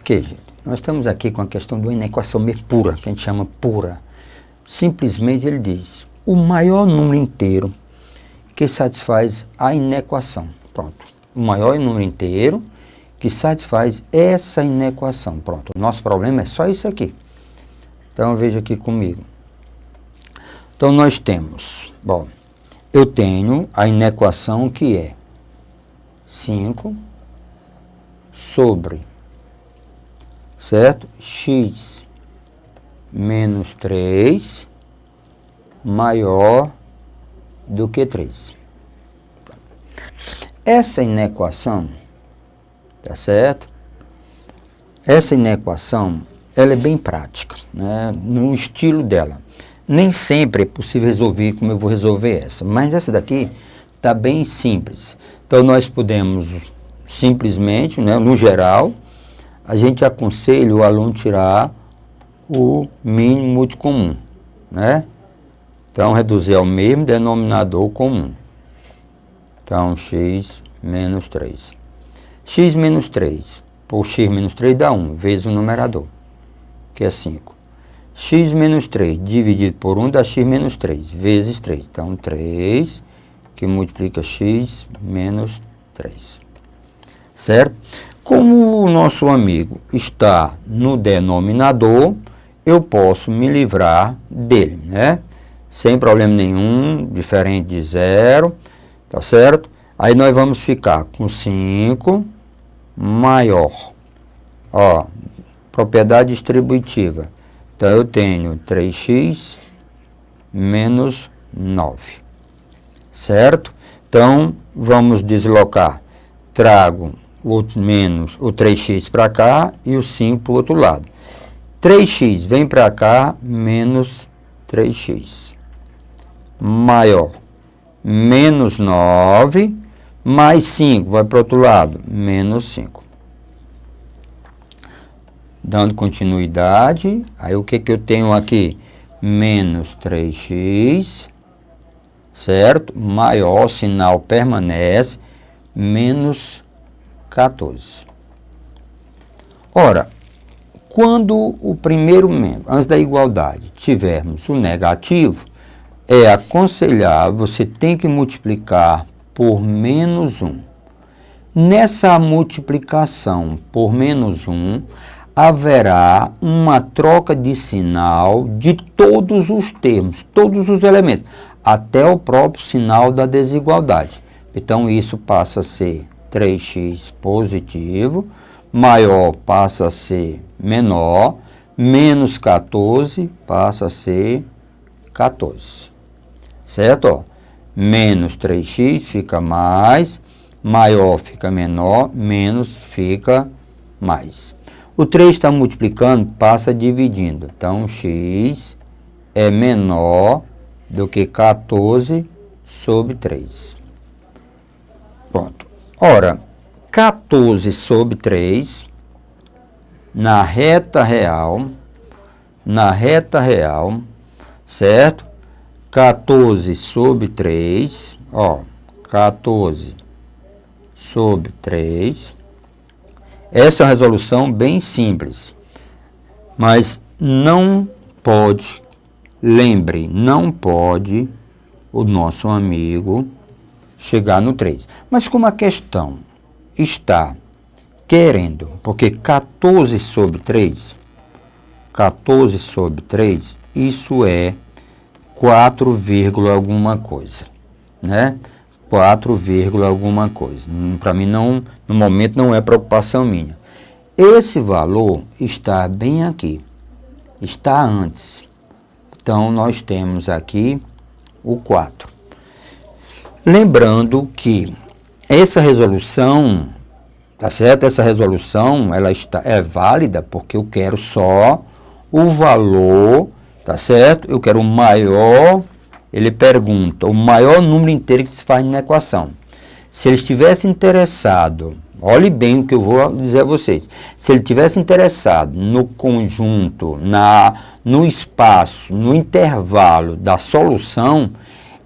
Ok, gente. Nós estamos aqui com a questão de uma inequação meio pura, que a gente chama pura. Simplesmente ele diz, o maior número inteiro que satisfaz a inequação. Pronto. O maior número inteiro que satisfaz essa inequação. Pronto. O nosso problema é só isso aqui. Então, veja aqui comigo. Então, nós temos, bom, eu tenho a inequação que é 5 sobre, certo? X menos 3 maior do que 3. Essa inequação, tá certo? Essa inequação, ela é bem prática, né? No estilo dela. Nem sempre é possível resolver como eu vou resolver essa, mas essa daqui está bem simples. Então, nós podemos simplesmente, né, no geral, a gente aconselha o aluno tirar o mínimo múltiplo comum, né? Então, reduzir ao mesmo denominador comum. Então, x menos 3. X menos 3 por x menos 3 dá 1, vezes o numerador, que é 5. X menos 3 dividido por 1 dá x menos 3, vezes 3. Então, 3, que multiplica x menos 3. Certo? Como o nosso amigo está no denominador, eu posso me livrar dele, né? Sem problema nenhum, diferente de zero, tá certo? Aí nós vamos ficar com 5 maior. Ó, propriedade distributiva. Então, eu tenho 3x menos 9, certo? Então, vamos deslocar. Trago o 3x para cá e o 5 para o outro lado. 3x vem para cá, menos 3x. Maior, menos 9, mais 5, vai para o outro lado, menos 5. Dando continuidade, aí o que eu tenho aqui? Menos 3x, certo? Maior, sinal permanece, menos 14. Ora, quando o primeiro membro, antes da igualdade, tivermos o negativo, é aconselhável, você tem que multiplicar por menos 1. Nessa multiplicação por menos 1, haverá uma troca de sinal de todos os termos, todos os elementos, até o próprio sinal da desigualdade. Então, isso passa a ser 3x positivo, maior passa a ser menor, menos 14 passa a ser 14. Certo? Ó, menos 3x fica mais, maior fica menor, menos fica mais. O 3 está multiplicando, passa dividindo. Então, x é menor do que 14 sobre 3. Pronto. Ora, 14 sobre 3, na reta real, certo? 14 sobre 3, ó, 14 sobre 3. Essa é uma resolução bem simples, mas não pode, lembre, não pode o nosso amigo chegar no 3. Mas como a questão está querendo, porque 14 sobre 3, isso é 4, alguma coisa, né? 4, alguma coisa. Para mim, não, no momento, não é preocupação minha. Esse valor está bem aqui, está antes. Então, nós temos aqui o 4. Lembrando que essa resolução, tá certo? Essa resolução, ela é válida porque eu quero só o valor, tá certo? Eu quero o maior. Ele pergunta o maior número inteiro que se faz na equação. Se ele estivesse interessado, olhe bem o que eu vou dizer a vocês. Se ele estivesse interessado no conjunto, no espaço, no intervalo da solução,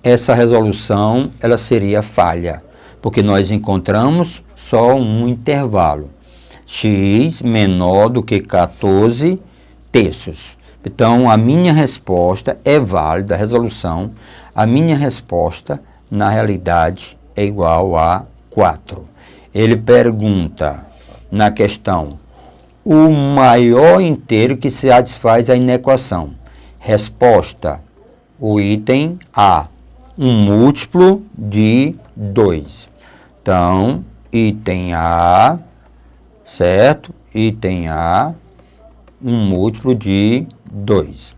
essa resolução ela seria falha, porque nós encontramos só um intervalo. x menor do que 14 terços. Então, a minha resposta é válida, a resolução, a minha resposta, na realidade, é igual a 4. Ele pergunta, na questão, o maior inteiro que satisfaz a inequação. Resposta, o item A, um múltiplo de 2. Então, item A, certo? Item A, um múltiplo de 2.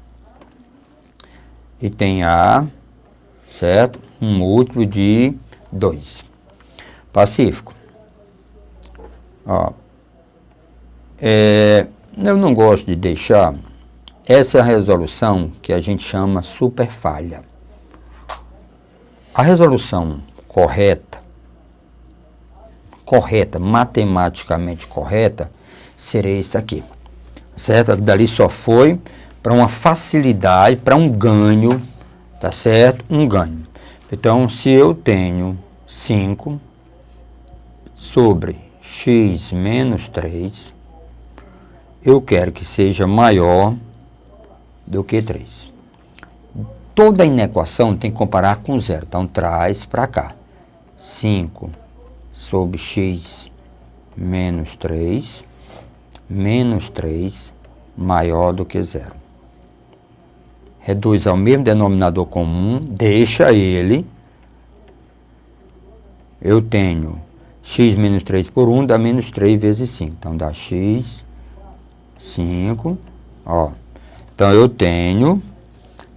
Item A, certo? Um múltiplo de 2. Pacífico. Ó, eu não gosto de deixar essa resolução que a gente chama super falha. A resolução correta, matematicamente correta, seria isso aqui. Certo? Dali só foi para uma facilidade, para um ganho, tá certo? Um ganho. Então, se eu tenho 5 sobre x menos 3, eu quero que seja maior do que 3. Toda inequação tem que comparar com zero. Então, traz para cá. 5 sobre x menos 3, menos 3 maior do que zero. Reduz ao mesmo denominador comum, deixa ele. Eu tenho x menos 3 por 1 dá menos 3 vezes 5. Então, dá x, 5, ó. Então, eu tenho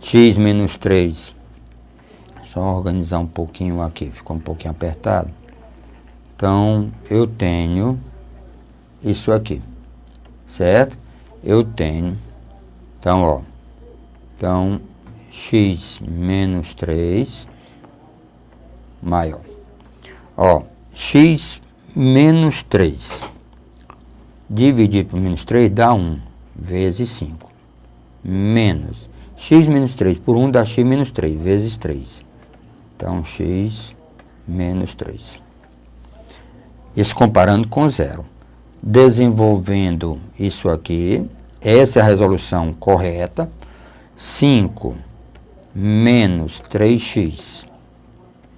x menos 3, só organizar um pouquinho aqui, ficou um pouquinho apertado. Então, eu tenho isso aqui, certo? Eu tenho, então, ó, então, x menos 3 maior. Ó, x menos 3 dividido por menos 3 dá 1 vezes 5. Menos x menos 3 por 1 dá x menos 3 vezes 3. Então, x menos 3. Isso comparando com zero. Desenvolvendo isso aqui, essa é a resolução correta. 5 menos 3x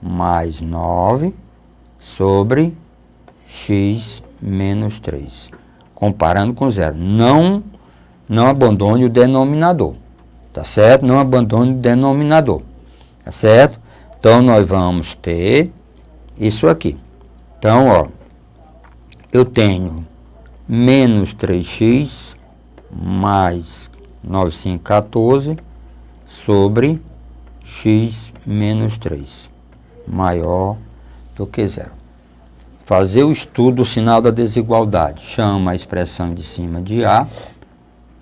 mais 9 sobre x menos 3. Comparando com zero. Não abandone o denominador. Tá certo? Não abandone o denominador. Tá certo? Então, nós vamos ter isso aqui. Então, ó, eu tenho menos 3x mais 9, 5, 14 sobre x menos 3, maior do que zero. Fazer o estudo do sinal da desigualdade. Chama a expressão de cima de A,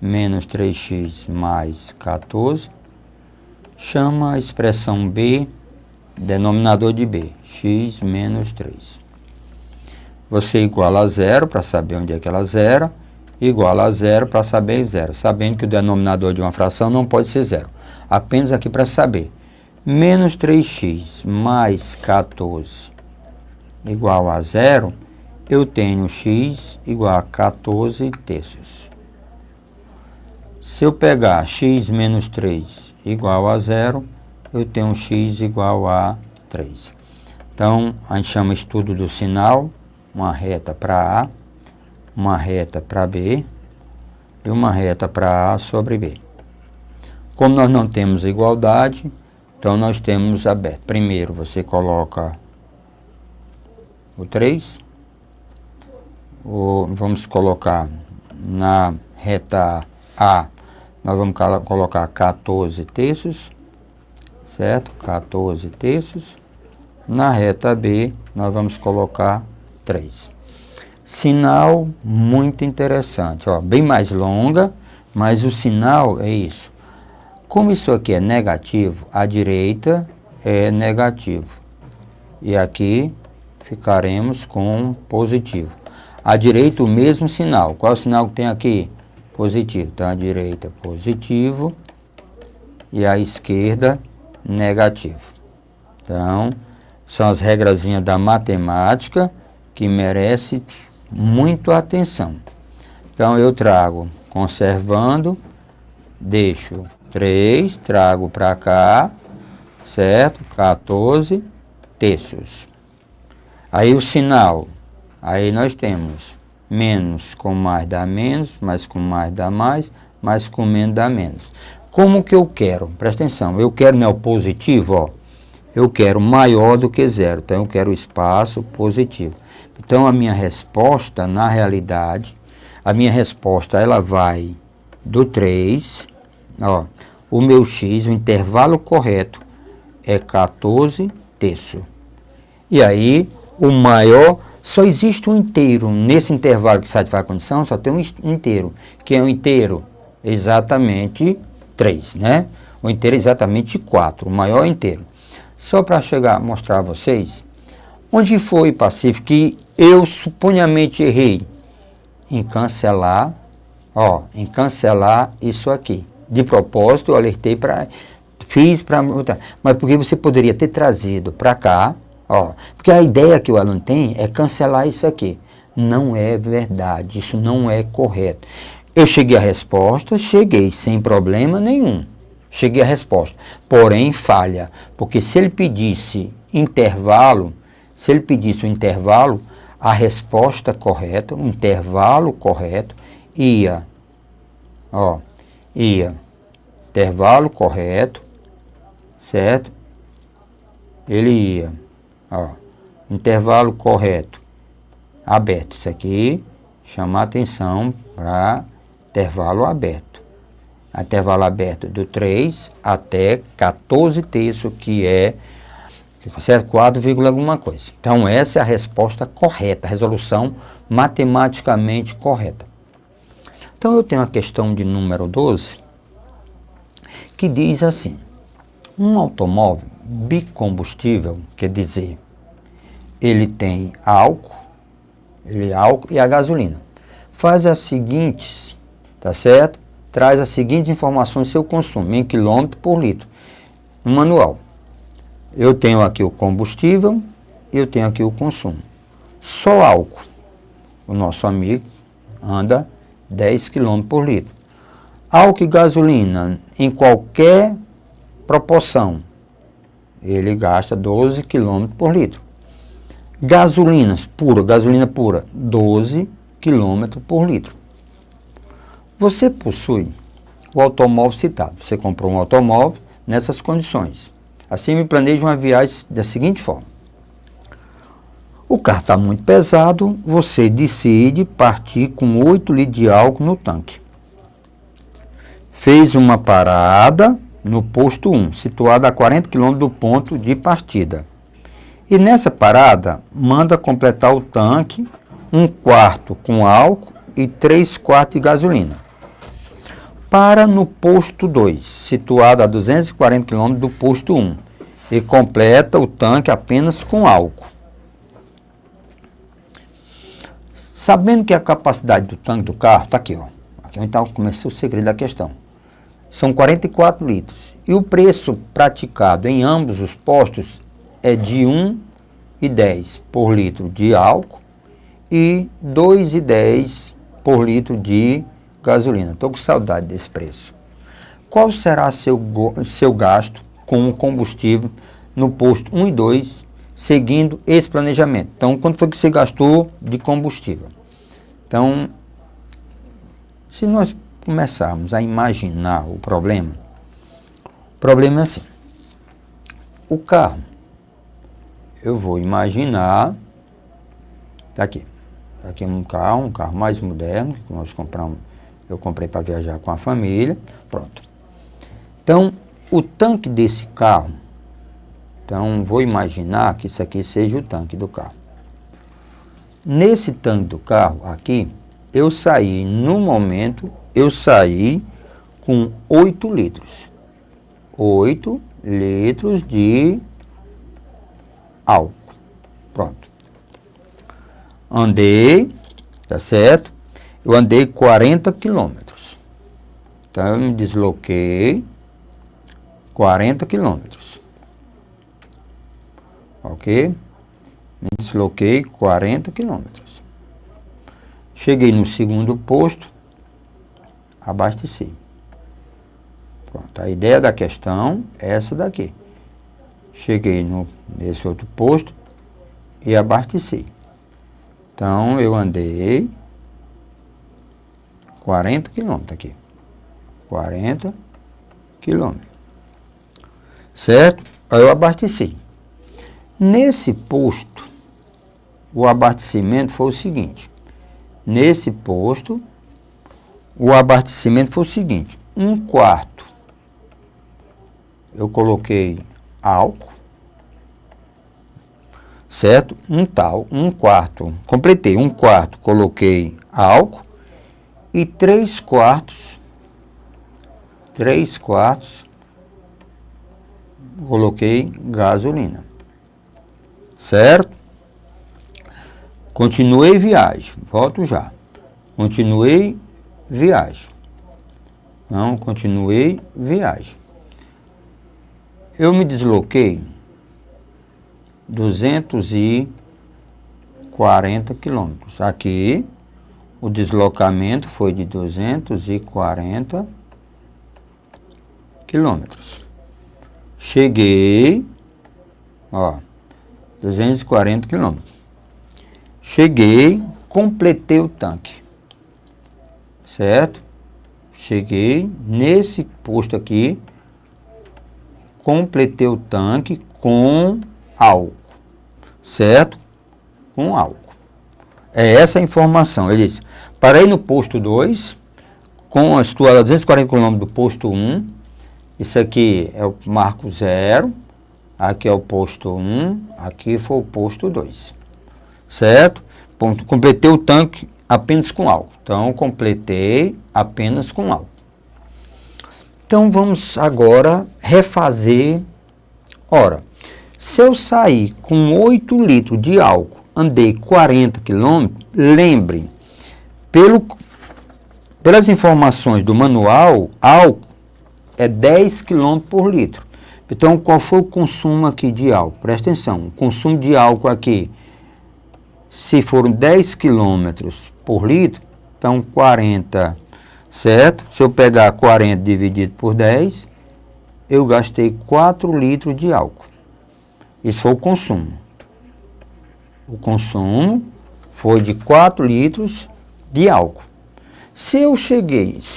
menos 3x mais 14. Chama a expressão B, denominador de B, x menos 3. Você iguala a zero para saber onde é que ela zera, iguala a zero para saber zero, sabendo que o denominador de uma fração não pode ser zero. Apenas aqui para saber. Menos 3x mais 14 igual a zero, eu tenho x igual a 14 terços. Se eu pegar x menos 3 igual a zero, eu tenho x igual a 3. Então, a gente chama estudo do sinal, uma reta para A, uma reta para B e uma reta para A sobre B. Como nós não temos igualdade, então nós temos aberto. Primeiro você coloca o 3, vamos colocar na reta A, nós vamos colocar 14 terços, certo? 14 terços. Na reta B, nós vamos colocar 3. Sinal muito interessante, ó, bem mais longa, mas o sinal é isso. Como isso aqui é negativo, a direita é negativo. E aqui ficaremos com positivo. À direita o mesmo sinal. Qual é o sinal que tem aqui? Positivo. Então, à direita positivo e à esquerda negativo. Então, são as regrazinhas da matemática que merece muito atenção. Então, eu trago, conservando, deixo 3, trago para cá, certo? 14 terços. Aí o sinal, aí nós temos menos com mais dá menos, mais com mais dá mais com menos dá menos. Como que eu quero? Presta atenção, eu quero no positivo, ó, eu quero maior do que zero, então eu quero espaço positivo. Então a minha resposta, na realidade, a minha resposta ela vai do 3, ó, o meu x, o intervalo correto é 14 terços. E aí, o maior, só existe um inteiro. Nesse intervalo que satisfaz a condição, só tem um inteiro. Que é um inteiro exatamente 3, né? O inteiro é exatamente 4, o maior inteiro. Só para chegar a mostrar a vocês, onde foi, Pacífico, que eu suponhamente errei? Em cancelar, ó, em cancelar isso aqui. De propósito, eu alertei para... Fiz para... Mas porque você poderia ter trazido para cá, ó, porque a ideia que o aluno tem é cancelar isso aqui. Não é verdade, isso não é correto. Eu cheguei à resposta, cheguei sem problema nenhum. Cheguei à resposta, porém falha, porque se ele pedisse intervalo, a resposta correta, o intervalo correto, ia, ó, intervalo correto, certo? Ele ia, ó, intervalo correto, aberto. Isso aqui, chamar atenção para intervalo aberto. Intervalo aberto do 3 até 14 terços, que é, certo? 4, alguma coisa. Então, essa é a resposta correta, a resolução matematicamente correta. Então, eu tenho a questão de número 12, que diz assim: um automóvel bicombustível, quer dizer, ele tem álcool e a gasolina. Faz as seguintes, tá certo? Traz as seguintes informações do seu consumo, em quilômetro por litro, no manual. Eu tenho aqui o combustível, eu tenho aqui o consumo. Só álcool, o nosso amigo anda 10 km por litro. Álcool e gasolina, em qualquer proporção, ele gasta 12 km por litro. Gasolina pura, 12 km por litro. Você possui o automóvel citado. Você comprou um automóvel nessas condições. Assim, me planeja uma viagem da seguinte forma. O carro está muito pesado, você decide partir com 8 litros de álcool no tanque. Fez uma parada no posto 1, situado a 40 km do ponto de partida. E nessa parada, manda completar o tanque, 1/4 com álcool e 3/4 de gasolina. Para no posto 2, situado a 240 km do posto 1, e completa o tanque apenas com álcool. Sabendo que a capacidade do tanque do carro, está aqui, ó. Aqui então começa o segredo da questão. São 44 litros. E o preço praticado em ambos os postos é de 1,10 por litro de álcool e 2,10 por litro de gasolina. Estou com saudade desse preço. Qual será seu gasto com o combustível no posto 1 e 2, seguindo esse planejamento? Então, quanto foi que você gastou de combustível? Então, se nós começarmos a imaginar o problema é assim. O carro, eu vou imaginar, tá aqui é um carro mais moderno, que nós compramos, eu comprei para viajar com a família, pronto. Então, o tanque desse carro, então vou imaginar que isso aqui seja o tanque do carro. Nesse tanque do carro aqui, eu saí com 8 litros. 8 litros de álcool. Pronto. Andei, tá certo? Eu andei 40 quilômetros. Então, eu me desloquei 40 quilômetros. Ok? Me desloquei 40 quilômetros. Cheguei no segundo posto, abasteci. Pronto, a ideia da questão é essa daqui. Cheguei nesse outro posto e abasteci. Então, eu andei 40 quilômetros aqui. 40 quilômetros. Certo? Aí eu abasteci. Nesse posto, o abastecimento foi o seguinte. Nesse posto, o abastecimento foi o seguinte. 1/4 eu coloquei álcool. Certo? 1/4, completei, 1/4 coloquei álcool e 3/4 coloquei gasolina. Certo? Continuei viagem, volto já. Continuei viagem. Não, continuei viagem. Eu me desloquei 240 quilômetros. Aqui, o deslocamento foi de 240 quilômetros. Cheguei, 240 quilômetros. Cheguei, completei o tanque. Certo? Cheguei nesse posto aqui, completei o tanque com álcool, certo? Com álcool. É essa a informação. Ele disse, parei no posto 2, com a 240 km do posto 1, isso aqui é o marco 0, aqui é o posto 1, aqui foi o posto 2, certo? Ponto, completei o tanque apenas com álcool. Então, completei apenas com álcool. Então, vamos agora refazer. Ora, se eu sair com 8 litros de álcool, andei 40 km, lembre, pelas informações do manual, álcool é 10 km por litro. Então, qual foi o consumo aqui de álcool? Presta atenção, o consumo de álcool aqui, se foram 10 km por litro, então 40, certo? Se eu pegar 40 dividido por 10, eu gastei 4 litros de álcool. Isso foi o consumo. O consumo foi de 4 litros de álcool. Se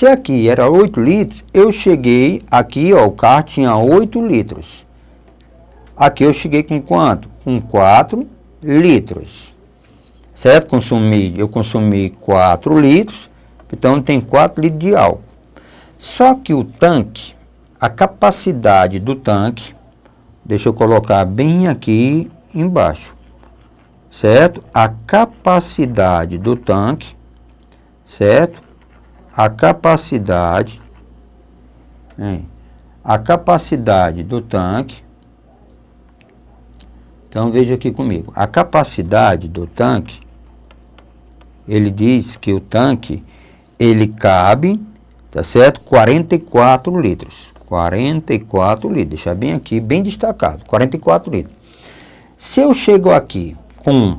aqui era 8 litros, eu cheguei aqui, o carro tinha 8 litros. Aqui eu cheguei com quanto? Com 4 litros. Certo? Eu consumi 4 litros, então tem 4 litros de álcool. Só que o tanque, a capacidade do tanque, deixa eu colocar bem aqui embaixo, certo? A capacidade do tanque, certo? A capacidade do tanque, então veja aqui comigo, a capacidade do tanque, ele diz que o tanque, ele cabe, tá certo? 44 litros. 44 litros, deixar bem aqui, bem destacado, 44 litros. Se eu chego aqui com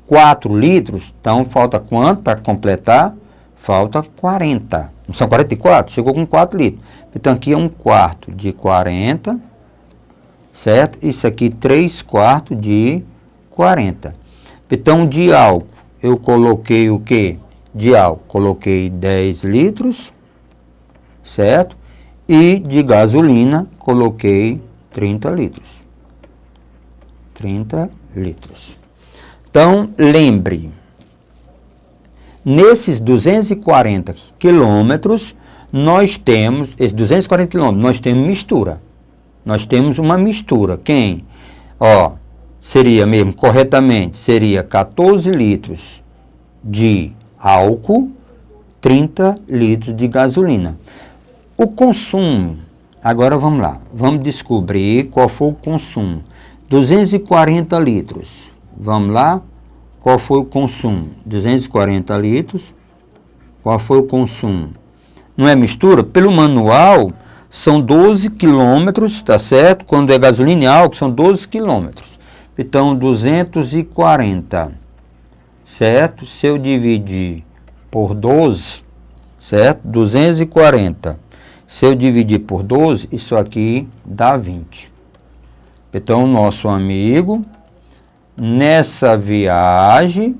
4 litros, então falta quanto para completar? Falta 40. Não são 44? Chegou com 4 litros. Então aqui é 1/4 de 40, certo? Isso aqui 3/4 de 40. Então de álcool, eu coloquei o quê? De álcool, coloquei 10 litros, certo? E de gasolina, coloquei 30 litros. 30 litros. Então, lembre, nesses 240 quilômetros, nós temos, esses 240 quilômetros, nós temos mistura. Nós temos uma mistura. Quem? Seria mesmo, corretamente, seria 14 litros de álcool, 30 litros de gasolina. O consumo, agora vamos lá, vamos descobrir qual foi o consumo. 240 litros, vamos lá, qual foi o consumo? 240 litros, qual foi o consumo? Não é mistura? Pelo manual, são 12 quilômetros, tá certo? Quando é gasolina e álcool, são 12 quilômetros. Então, 240, certo? Se eu dividir por 12, certo? 240. Se eu dividir por 12, isso aqui dá 20. Então, o nosso amigo, nessa viagem,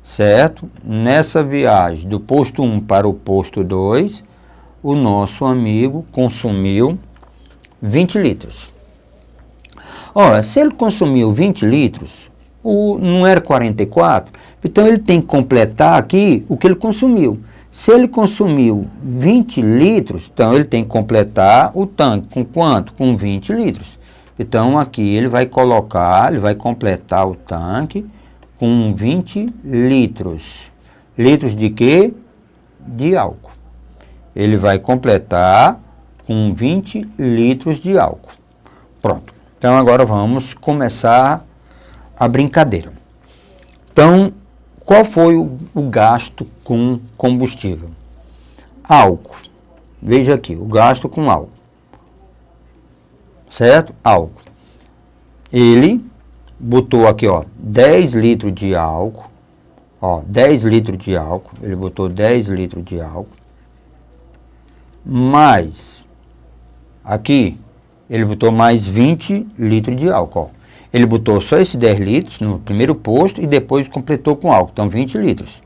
certo? Nessa viagem do posto 1 para o posto 2, o nosso amigo consumiu 20 litros. Ora, se ele consumiu 20 litros, não era 44, então ele tem que completar aqui o que ele consumiu. Se ele consumiu 20 litros, então ele tem que completar o tanque com quanto? Com 20 litros. Então aqui ele vai completar o tanque com 20 litros. Litros de quê? De álcool. Ele vai completar com 20 litros de álcool. Pronto. Então agora vamos começar a brincadeira. Então, qual foi o gasto com combustível? Álcool. Veja aqui, o gasto com álcool. Certo? Álcool. Ele botou aqui, ó, 10 litros de álcool. Ó, 10 litros de álcool. Ele botou 10 litros de álcool. Mais, aqui, ele botou mais 20 litros de álcool, ó. Ele botou só esses 10 litros no primeiro posto e depois completou com álcool. Então, 20 litros.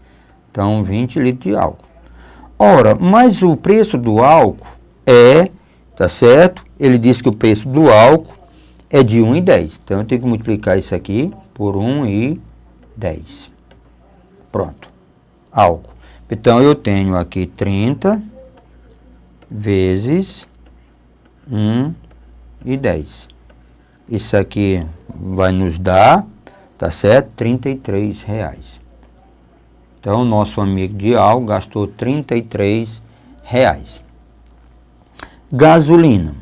Então, 20 litros de álcool. Ora, mas o preço do álcool tá certo? Ele disse que o preço do álcool é de 1,10. Então, eu tenho que multiplicar isso aqui por 1,10. Pronto. Álcool. Então, eu tenho aqui 30 vezes 1,10. Isso aqui vai nos dar, tá certo? R$33. Então, o nosso amigo de álcool gastou R$33. Gasolina.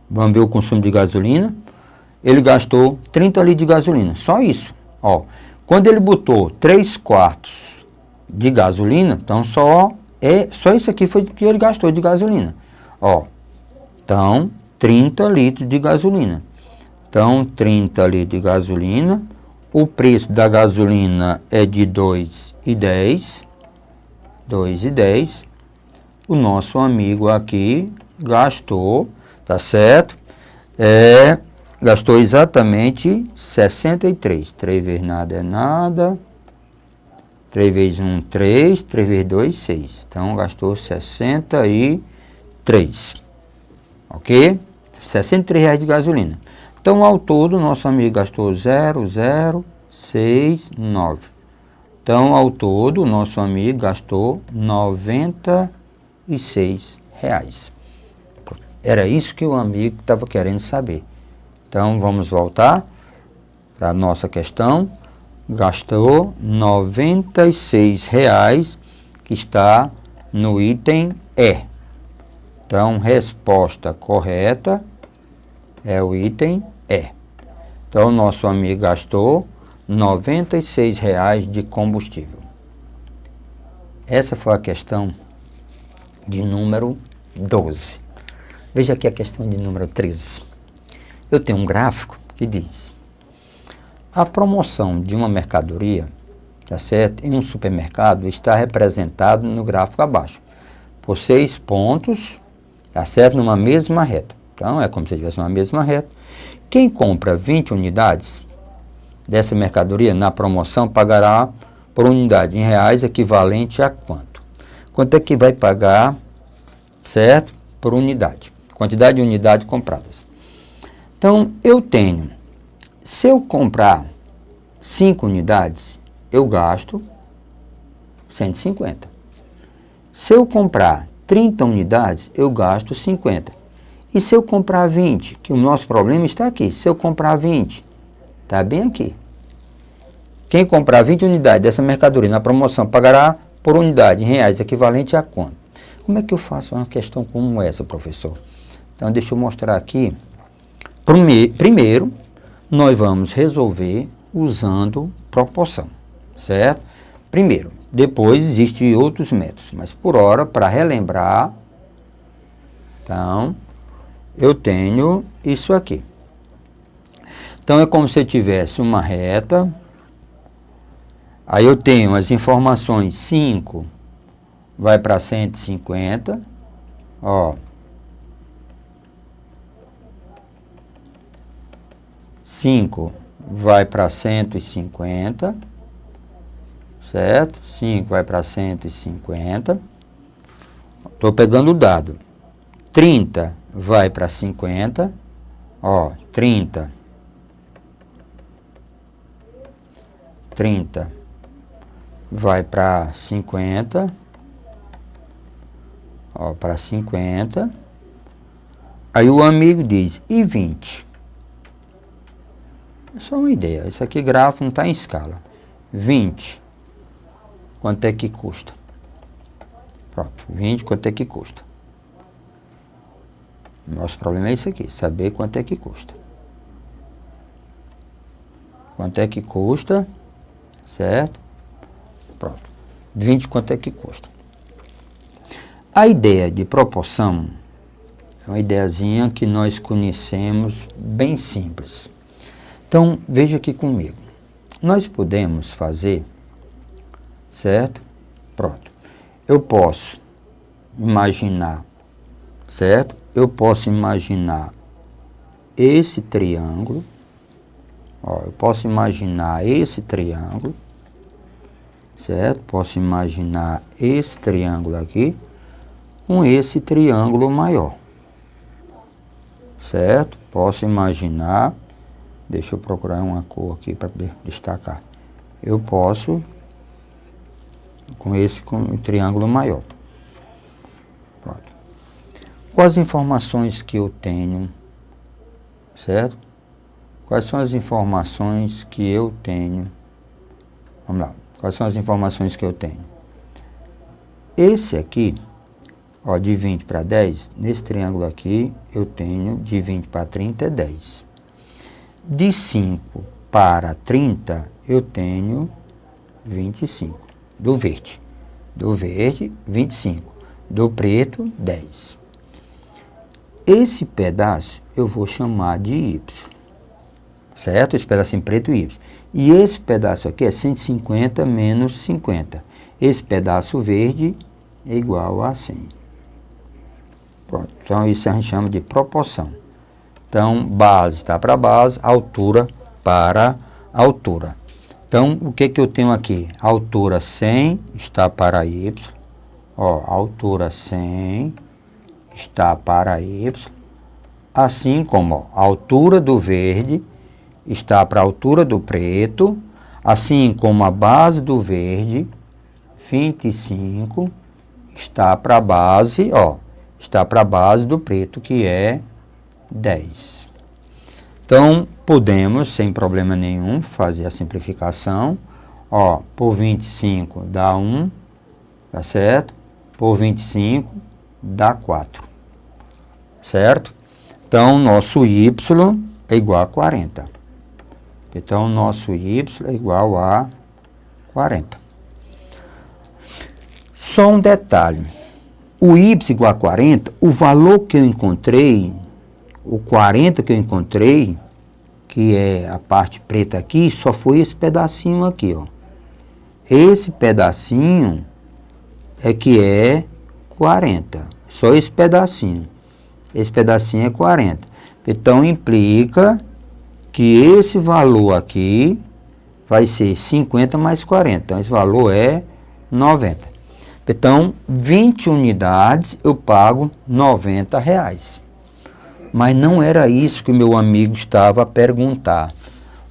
Vamos ver o consumo de gasolina. Ele gastou 30 litros de gasolina. Só isso. Ó, quando ele botou 3/4 de gasolina, então só isso aqui foi o que ele gastou de gasolina. Ó, então, 30 litros de gasolina. Então, 30 litros de gasolina. O preço da gasolina é de R$2,10. R$2,10. O nosso amigo aqui gastou, tá certo? Gastou exatamente 63. 3 vezes nada é nada. 3 vezes 1, 3. 3 vezes 2, 6. Então, gastou 63. Ok? R$63 de gasolina. Então, ao todo, nosso amigo gastou 0,069. Então, ao todo, o nosso amigo gastou R$96. Era isso que o amigo estava querendo saber. Então, vamos voltar para a nossa questão. Gastou R$96, que está no item E. Então, resposta correta é o item E. Então, o nosso amigo gastou R$96 de combustível. Essa foi a questão de número 12. Veja aqui a questão de número 13. Eu tenho um gráfico que diz: a promoção de uma mercadoria, tá certo, em um supermercado está representado no gráfico abaixo, por 6 pontos, tá certo, numa mesma reta. Então, é como se tivesse uma mesma reta. Quem compra 20 unidades dessa mercadoria na promoção pagará por unidade em reais equivalente a quanto? Quanto é que vai pagar, certo, por unidade? Quantidade de unidades compradas. Então, eu tenho, se eu comprar 5 unidades, eu gasto 150. Se eu comprar 30 unidades, eu gasto 50. E se eu comprar 20, que o nosso problema está aqui, se eu comprar 20, está bem aqui. Quem comprar 20 unidades dessa mercadoria na promoção pagará por unidade em reais equivalente a quanto? Como é que eu faço uma questão como essa, professor? Então, deixa eu mostrar aqui. Primeiro, nós vamos resolver usando proporção, certo? Primeiro. Depois, existem outros métodos, mas por hora, para relembrar, então, eu tenho isso aqui. Então, é como se eu tivesse uma reta. Aí eu tenho as informações 5, vai para 150, ó. 5 vai para 150, certo? 5 vai para 150. Estou pegando o dado. 30 vai para 50, ó, 30 vai para 50, ó, para 50. Aí o amigo diz, e 20? É só uma ideia, isso aqui gráfico não está em escala. 20, quanto é que custa? Pronto, 20, quanto é que custa? Nosso problema é isso aqui, saber quanto é que custa. Quanto é que custa, certo? Pronto, 20, quanto é que custa? A ideia de proporção é uma ideiazinha que nós conhecemos bem simples. Então, veja aqui comigo. Nós podemos fazer, certo? Pronto. Eu posso imaginar, certo? Eu posso imaginar esse triângulo. Ó, eu posso imaginar esse triângulo, certo? Posso imaginar esse triângulo aqui com esse triângulo maior, certo? Posso imaginar, deixa eu procurar uma cor aqui para destacar. Eu posso com o triângulo maior. Pronto. Quais as informações que eu tenho, certo? Quais são as informações que eu tenho? Vamos lá. Quais são as informações que eu tenho? Esse aqui, ó, de 20 para 10, nesse triângulo aqui, eu tenho de 20 para 30 é 10. De 5 para 30, eu tenho 25. Do verde. Do verde, 25. Do preto, 10. Esse pedaço eu vou chamar de Y. Certo? Esse pedacinho preto, Y. E esse pedaço aqui é 150 menos 50. Esse pedaço verde é igual a 100. Pronto. Então, isso a gente chama de proporção. Então, base está para base, altura para altura. Então, o que eu tenho aqui? Altura 100 está para Y. Ó, altura 100 está para Y. Assim como ó, a altura do verde está para a altura do preto. Assim como a base do verde, 25, está para a base, ó, está para a base do preto, que é 10. Então, podemos, sem problema nenhum, fazer a simplificação. Ó, por 25 dá 1, tá certo? Por 25 dá 4, certo? Então, nosso Y é igual a 40. Então, nosso Y é igual a 40. Só um detalhe. O Y igual a 40, o valor que eu encontrei, o 40 que eu encontrei, que é a parte preta aqui, só foi esse pedacinho aqui, ó. Esse pedacinho é que é 40. Só esse pedacinho. Esse pedacinho é 40. Então, implica que esse valor aqui vai ser 50 mais 40. Então, esse valor é 90. Então, 20 unidades eu pago R$90. Mas não era isso que o meu amigo estava a perguntar.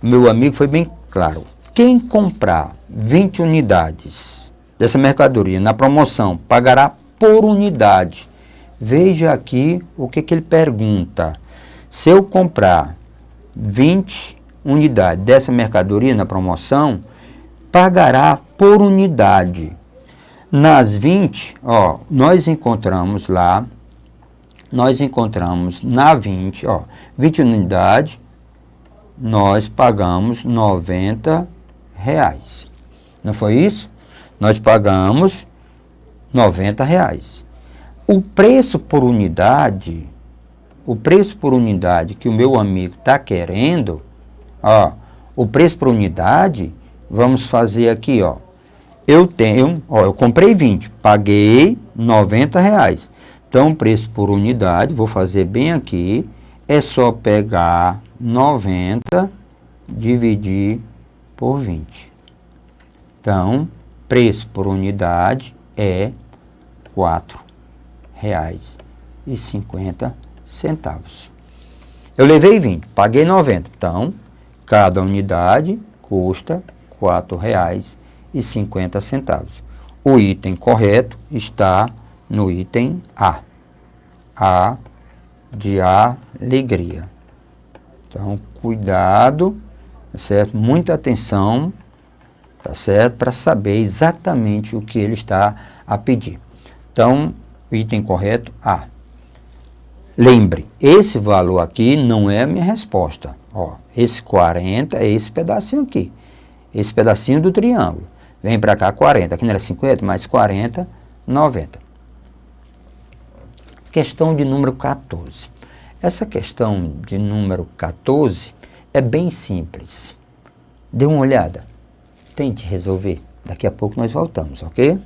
O meu amigo foi bem claro. Quem comprar 20 unidades dessa mercadoria na promoção pagará por unidade. Veja aqui o que ele pergunta. Se eu comprar 20 unidades dessa mercadoria na promoção, pagará por unidade. Nas 20, ó, nós encontramos lá, na 20, ó, 20 unidades, nós pagamos R$90. Não foi isso? Nós pagamos R$90. O preço por unidade que o meu amigo está querendo, ó, o preço por unidade, vamos fazer aqui, ó, eu tenho, ó, eu comprei 20, paguei R$ 90. Então, o preço por unidade, vou fazer bem aqui, é só pegar 90, dividir por 20. Então, preço por unidade é R$ 4,50. Eu levei 20, paguei 90. Então, cada unidade custa R$ 4,50. O item correto está no item A. A de alegria. Então, cuidado, tá certo? Muita atenção, tá certo? Para saber exatamente o que ele está a pedir. Então, o item correto, A. Lembre, esse valor aqui não é a minha resposta. Ó, esse 40 é esse pedacinho aqui. Esse pedacinho do triângulo. Vem para cá 40. Aqui não era 50, mais 40, 90. Questão de número 14. Essa questão de número 14 é bem simples. Dê uma olhada. Tente resolver. Daqui a pouco nós voltamos, ok?